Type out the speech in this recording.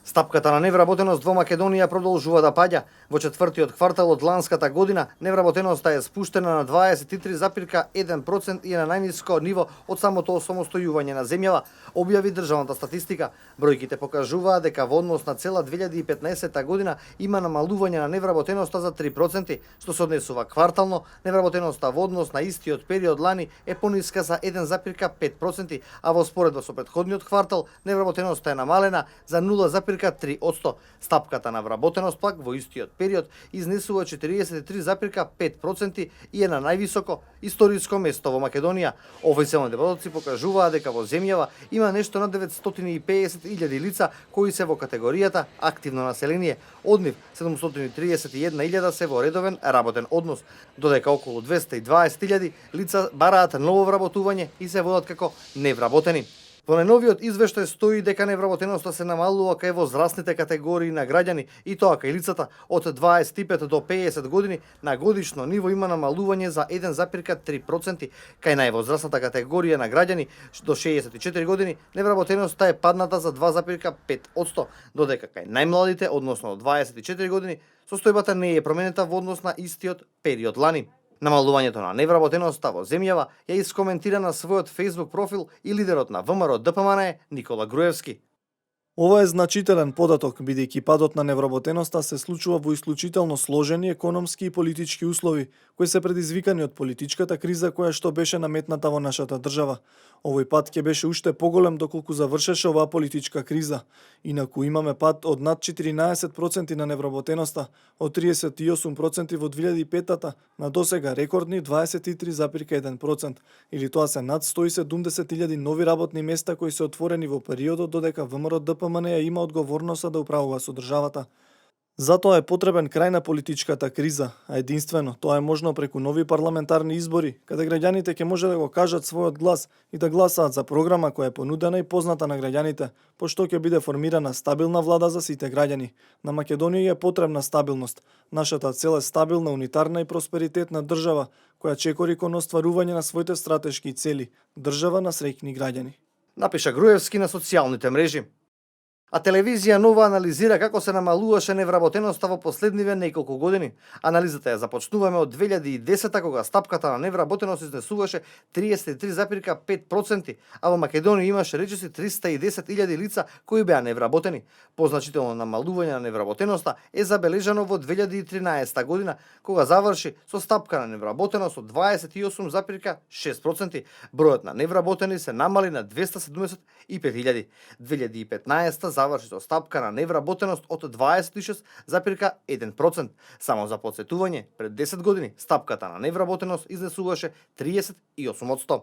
Стапката на невработеност во Македонија продолжува да паѓа. Во четвртиот квартал од ланската година невработеноста е спуштена на 23,1% и е на најниско ниво од самото осамостојување на земјава, објави државната статистика. Бројките покажуваат дека во однос на цела 2015 година има намалување на невработеноста за 3%, што се однесува квартално. Невработеноста во однос на истиот период лани е пониска за 1,5%, а во споредба со претходниот квартал невработеноста е намалена за 0,3%. Стапката на вработеност пак во истиот период изнесува 43,5% и е на највисоко историско место во Македонија. Официјалните податоци покажуваат дека во земјава има нешто над 950.000 лица кои се во категоријата активно население. Од нив 731.000 се во редовен работен однос, додека околу 220.000 лица бараат ново вработување и се водат како невработени. Во најновиот извештај стои дека невработеноста се намалува кај возрастните категории на граѓани и тоа кај лицата од 25 до 50 години на годишно ниво има намалување за 1,3%, кај највозрастната категорија на граѓани до 64 години невработеноста е падната за 2,5%, додека кај најмладите, односно од 24 години, состојбата не е променета во однос на истиот период лани. Намалувањето на невработеноста во земјава ја искоментира на својот Facebook профил и лидерот на ВМРО ДПМН Никола Груевски. Ова е значителен податок, бидејќи падот на невработеноста се случува во исклучително сложени економски и политички услови, кои се предизвикани од политичката криза која што беше наметната во нашата држава. Овој пат ќе беше уште поголем доколку завршеше оваа политичка криза. Инаку имаме пад од над 14% на невработеноста, од 38% во 2005-та на досега рекордни 23,1%, или тоа се над 170.000 нови работни места кои се отворени во периодот додека ВМРО ДПМН ја има одговорноста да управува со државата. Затоа е потребен крај на политичката криза, а единствено тоа е можно преку нови парламентарни избори, каде граѓаните ќе може да го кажат својот глас и да гласаат за програма која е понудена и позната на граѓаните, пошто ќе биде формирана стабилна влада за сите граѓани. На Македонија е потребна стабилност. Нашата цел е стабилна, унитарна и просперитетна држава, која чекори кон остварување на своите стратешки цели, држава на среќни граѓани. Напиша Груевски на социјалните мрежи. А телевизија Нова анализира како се намалуваше невработеноста во последниве неколку години. Анализата ја започнуваме од 2010 кога стапката на невработеност изнесуваше 33,5%, а во Македонија имаше речиси 310.000 лица кои беа невработени. Позначително намалување на невработеноста е забележано во 2013 година, кога заврши со стапка на невработеност од 28,6%. Бројот на невработени се намали на 275.000. 2015 заврши со стапка на невработеност од 26,1%. Само за подсетување, пред 10 години стапката на невработеност изнесуваше 38%.